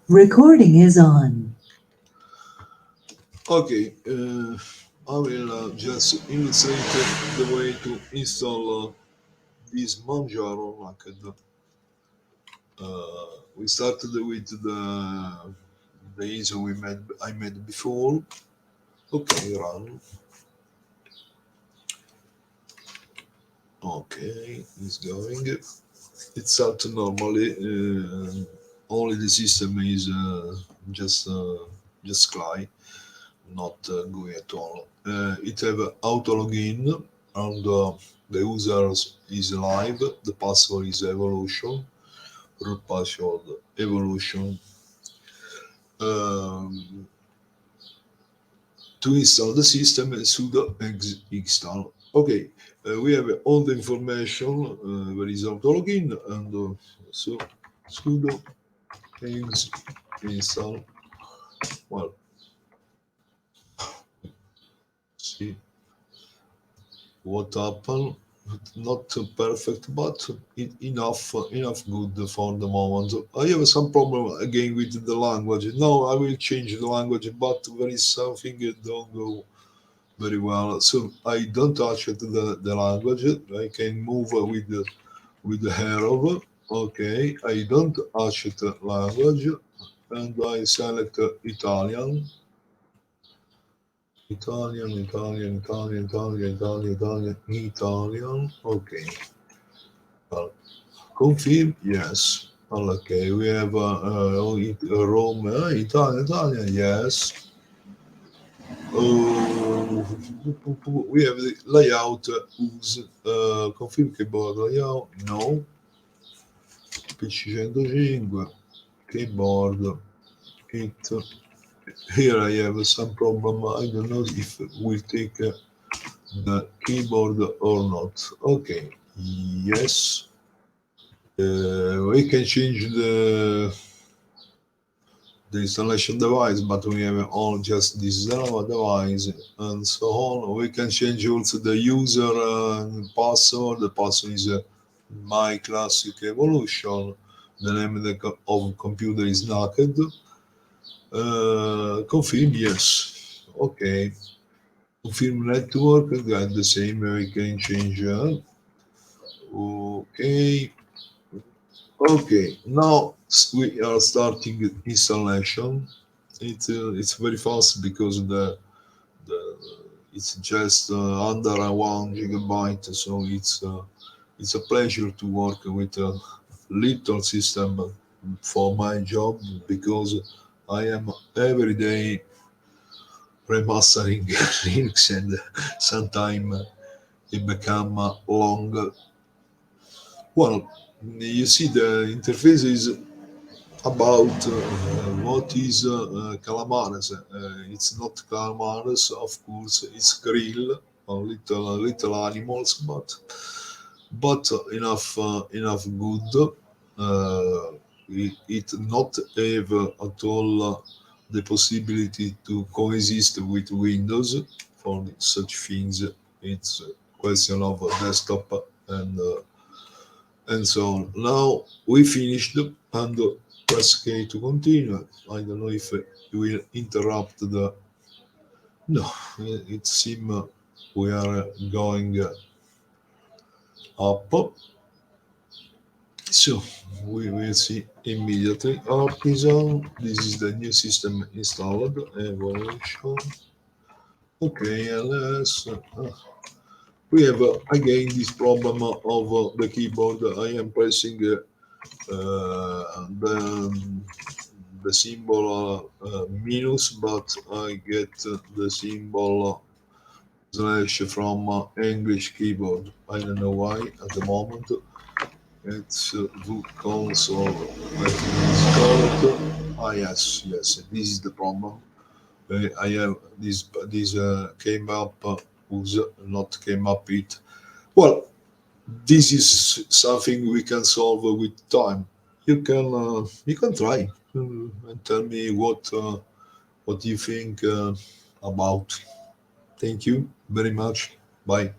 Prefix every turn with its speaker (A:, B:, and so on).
A: Recording is on.
B: Okay, I will just illustrate the way to install this manjaro naked. We started with the ISO I made before. Okay, run. Okay, it's going. It's out normally. Only the system is just Cly, not GUI at all. It have auto login and the user is live. The password is evolution. Root password evolution. Um, to install the system, sudo install. Okay, we have all the information. There is auto login and so sudo install. Well, see what happened. Not perfect, but enough good for the moment. I have some problem again with the language. Now I will change the language, but there is something that don't go very well. So I don't touch it, the language. I can move with the arrow. Okay, I don't touch the language, and I select Italian. Italian. Okay. Well, confirm, yes. Well, okay, we have Rome, Italian, yes. Uh, we have the layout, use, confirm keyboard layout, no. PC 105, keyboard, it. Here I have some problem, I don't know if we'll take the keyboard or not. Okay, yes. We can change the installation device, but we have all just this Java device and so on. We can change also the user password. The password is my classic evolution. The name of of computer is naked. Confirm, yes. Okay. Confirm network, again the same. We can change. Okay. Okay, now we are starting installation. It's very fast because the it's just under 1 GB, so it's a pleasure to work with a little system for my job because I am every day remastering Linux and sometimes it become long. Well, you see the interface is about what is calamares. It's not calamares, of course. It's krill, little animals, but enough good. It not have at all the possibility to coexist with Windows for such things. It's a question of desktop and uh, and so on. Now we finished and press K to continue. I don't know if you will interrupt the. No, it seems we are going up. So we will see immediately. Artisan. This is the new system installed. Evolution. Okay, ls. We have again this problem of the keyboard. I am pressing the symbol minus, but I get the symbol slash from English keyboard. I don't know why at the moment. It's the console. Let me install it. Ah, yes, yes, this is the problem. I have this came up, was not came up it. Well, this is something we can solve with time. You can try and tell me what you think about. Thank you very much. Bye.